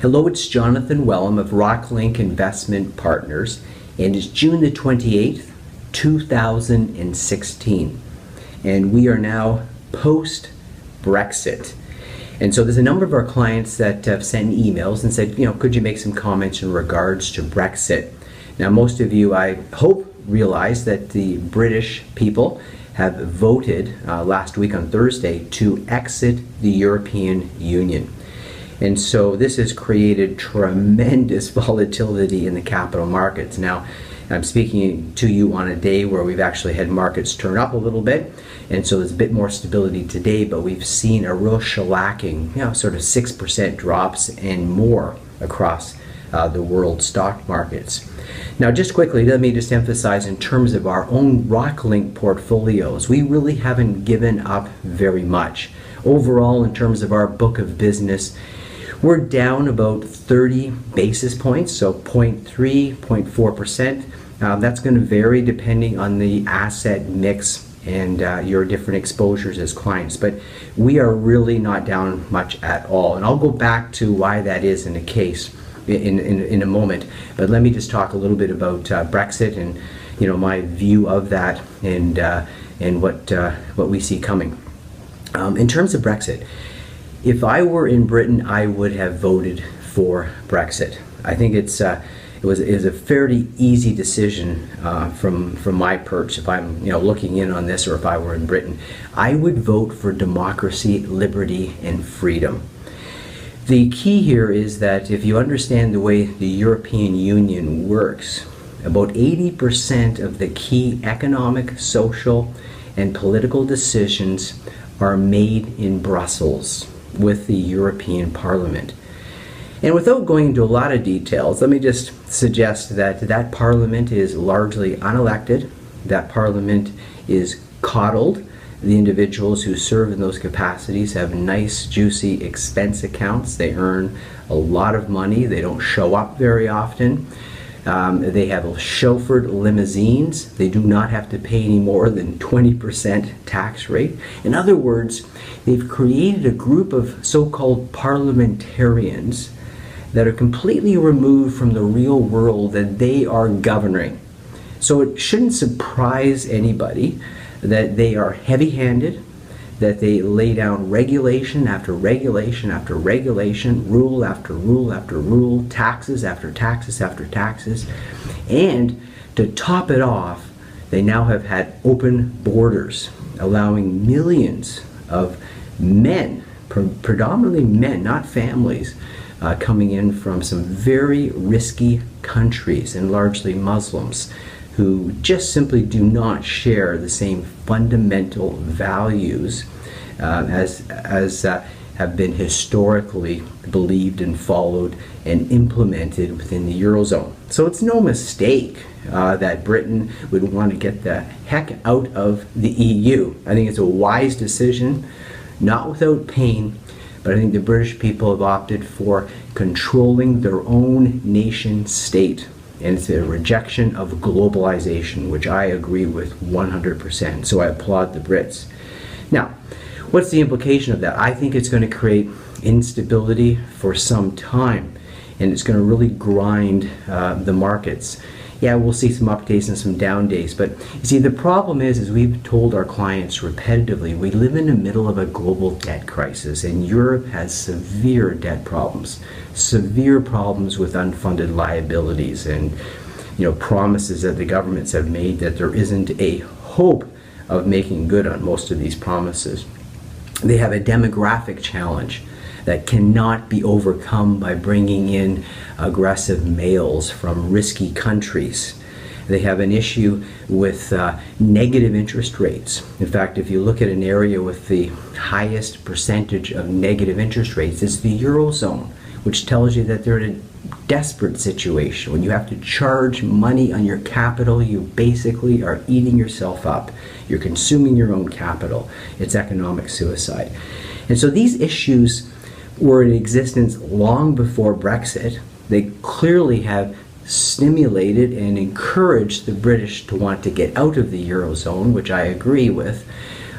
Hello, it's Jonathan Wellham of Rocklinc Investment Partners, and it's June the 28th, 2016, and we are now post-Brexit. And so there's a number of our clients that have sent emails and said, could you make some comments in regards to Brexit? Now, most of you, I hope, realize that the British people have voted last week on Thursday to exit the European Union. And so this has created tremendous volatility in the capital markets. Now, I'm speaking to you on a day where we've actually had markets turn up a little bit, and so there's a bit more stability today, but we've seen a real shellacking, sort of 6% drops and more across the world stock markets. Now, just quickly, let me just emphasize in terms of our own Rocklinc portfolios, we really haven't given up very much. Overall, in terms of our book of business, we're down about 30 basis points, so 0.3, 0.4%. That's going to vary depending on the asset mix and your different exposures as clients. But we are really not down much at all. And I'll go back to why that is in a case in a moment. But let me just talk a little bit about Brexit and my view of that and what we see coming. In terms of Brexit, if I were in Britain, I would have voted for Brexit. I think it was a fairly easy decision from my perch. If I'm looking in on this, or if I were in Britain, I would vote for democracy, liberty, and freedom. The key here is that if you understand the way the European Union works, about 80% of the key economic, social, and political decisions are made in Brussels with the European Parliament. And without going into a lot of details, let me just suggest that Parliament is largely unelected. That Parliament is coddled. The individuals who serve in those capacities have nice, juicy expense accounts. They earn a lot of money. They don't show up very often. They have chauffeured limousines. They do not have to pay any more than 20% tax rate. In other words, they've created a group of so-called parliamentarians that are completely removed from the real world that they are governing. So it shouldn't surprise anybody that they are heavy-handed, that they lay down regulation after regulation after regulation, rule after rule after rule, taxes after taxes after taxes. And to top it off, they now have had open borders, allowing millions of men, predominantly men, not families, coming in from some very risky countries, and largely Muslims, who just simply do not share the same fundamental values as have been historically believed and followed and implemented within the Eurozone. So it's no mistake that Britain would want to get the heck out of the EU. I think it's a wise decision, not without pain, but I think the British people have opted for controlling their own nation state. And it's a rejection of globalization, which I agree with 100%. So I applaud the Brits. Now, what's the implication of that? I think it's going to create instability for some time, and it's going to really grind the markets. Yeah, we'll see some up days and some down days, but you see, the problem is, as we've told our clients repetitively, we live in the middle of a global debt crisis, and Europe has severe debt problems, severe problems with unfunded liabilities, and promises that the governments have made that there isn't a hope of making good on most of these promises. They have a demographic challenge that cannot be overcome by bringing in aggressive males from risky countries. They have an issue with negative interest rates. In fact, if you look at an area with the highest percentage of negative interest rates, it's the Eurozone, which tells you that they're in a desperate situation. When you have to charge money on your capital, you basically are eating yourself up. You're consuming your own capital. It's economic suicide. And so these issues were in existence long before Brexit. They clearly have stimulated and encouraged the British to want to get out of the Eurozone, which I agree with.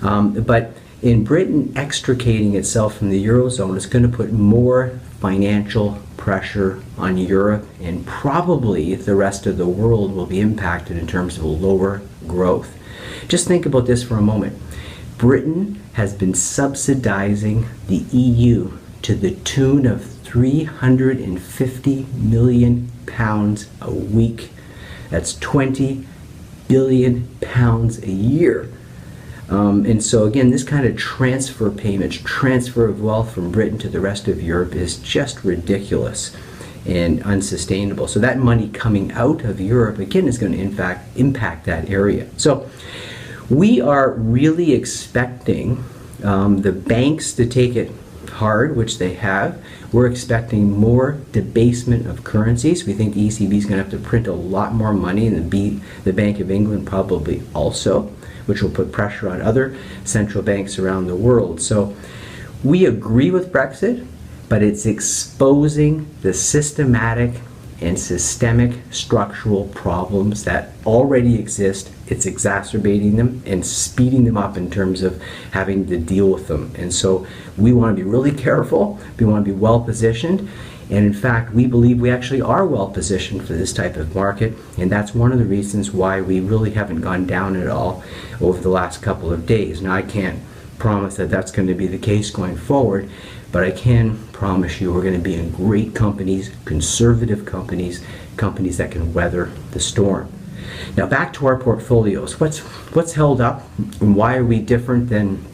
But in Britain extricating itself from the Eurozone is going to put more financial pressure on Europe, and probably the rest of the world will be impacted in terms of lower growth. Just think about this for a moment. Britain has been subsidizing the EU to the tune of £350 million a week. That's £20 billion a year. And so again, this kind of transfer payments, transfer of wealth from Britain to the rest of Europe is just ridiculous and unsustainable. So that money coming out of Europe, again, is going to in fact impact that area. So we are really expecting the banks to take it hard, which they have. We're expecting more debasement of currencies. We think the ECB is going to have to print a lot more money, and the Bank of England probably also, which will put pressure on other central banks around the world. So we agree with Brexit, but it's exposing the systematic and systemic structural problems that already exist. It's exacerbating them and speeding them up in terms of having to deal with them. And so we want to be really careful. We want to be well positioned. And in fact, we believe we actually are well positioned for this type of market. And that's one of the reasons why we really haven't gone down at all over the last couple of days. Now, I can't promise that that's going to be the case going forward, but I can promise you we're going to be in great companies, conservative companies, companies that can weather the storm. Now back to our portfolios. What's held up, and why are we different than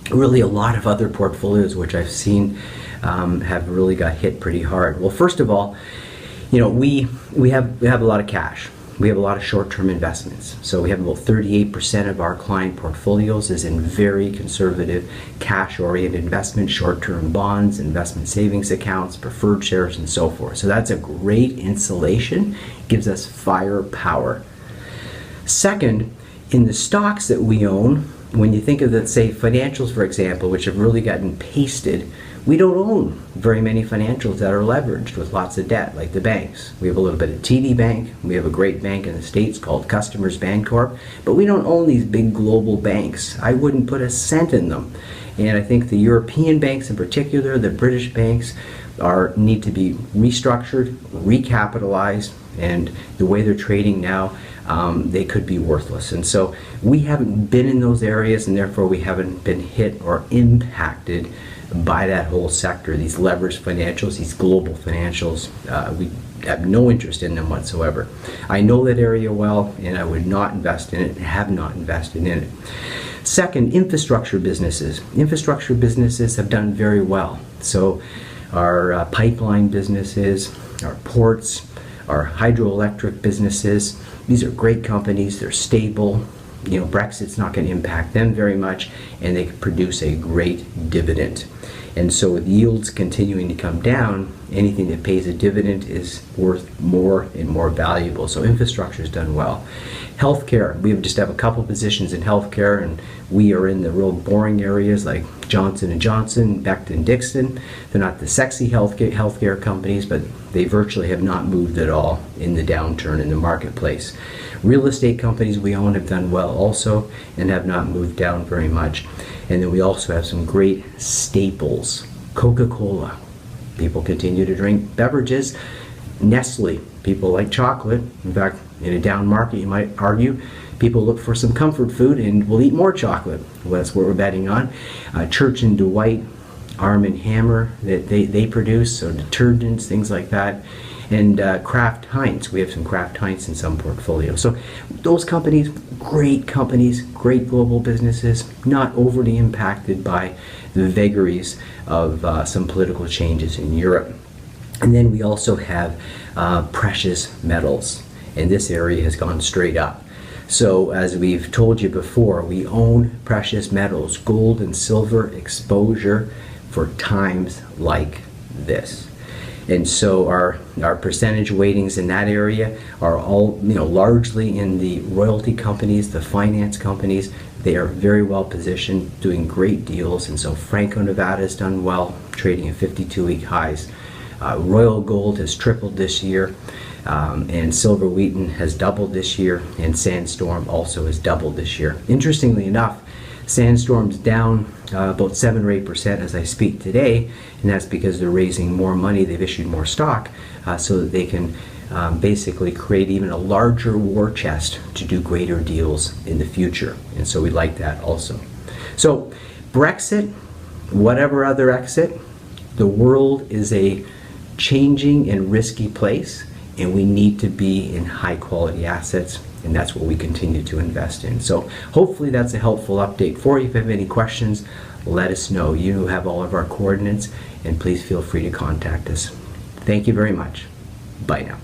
really a lot of other portfolios which I've seen have really got hit pretty hard? Well, first of all, we have a lot of cash. We have a lot of short-term investments. So we have about 38% of our client portfolios is in very conservative, cash-oriented investments, short-term bonds, investment savings accounts, preferred shares, and so forth. So that's a great insulation, gives us firepower. Second, in the stocks that we own, when you think of the, say, financials, for example, which have really gotten pasted, we don't own very many financials that are leveraged with lots of debt, like the banks. We have a little bit of TD Bank. We have a great bank in the States called Customers Bancorp, but we don't own these big global banks. I wouldn't put a cent in them. And I think the European banks in particular, the British banks, need to be restructured, recapitalized, and the way they're trading now, they could be worthless. And so we haven't been in those areas, and therefore we haven't been hit or impacted by that whole sector, these leveraged financials, these global financials. We have no interest in them whatsoever. I know that area well, and I would not invest in it, and have not invested in it. Second, infrastructure businesses. Infrastructure businesses have done very well. So our pipeline businesses, our ports, our hydroelectric businesses, these are great companies. They're stable. Brexit's not going to impact them very much, and they produce a great dividend. And so with yields continuing to come down, anything that pays a dividend is worth more and more valuable. So infrastructure has done well. Healthcare, we just have a couple positions in healthcare, and we are in the real boring areas like Johnson & Johnson, Becton Dixon. They're not the sexy healthcare companies, but they virtually have not moved at all in the downturn in the marketplace. Real estate companies we own have done well also and have not moved down very much. And then we also have some great staples. Coca-Cola. People continue to drink beverages. Nestle. People like chocolate. In fact, in a down market, you might argue, people look for some comfort food and will eat more chocolate. Well, that's what we're betting on. Church & Dwight, Arm & Hammer, that they produce, so detergents, things like that. And Kraft Heinz. We have some Kraft Heinz in some portfolios. So those companies, great global businesses, not overly impacted by the vagaries of some political changes in Europe. And then we also have precious metals. And this area has gone straight up. So as we've told you before, we own precious metals, gold and silver exposure for times like this. And so our percentage weightings in that area are all, largely in the royalty companies, the finance companies. They are very well positioned, doing great deals. And so Franco-Nevada has done well, trading at 52-week highs. Royal Gold has tripled this year, and Silver Wheaton has doubled this year, and Sandstorm also has doubled this year. Interestingly enough, Sandstorm's down about 7 or 8% as I speak today, and that's because they're raising more money. They've issued more stock so that they can basically create even a larger war chest to do greater deals in the future. And so we like that also. So Brexit, whatever other exit, the world is a changing and risky place, and we need to be in high quality assets, and that's what we continue to invest in. So hopefully that's a helpful update for you. If you have any questions, let us know. You have all of our coordinates, and please feel free to contact us. Thank you very much. Bye now.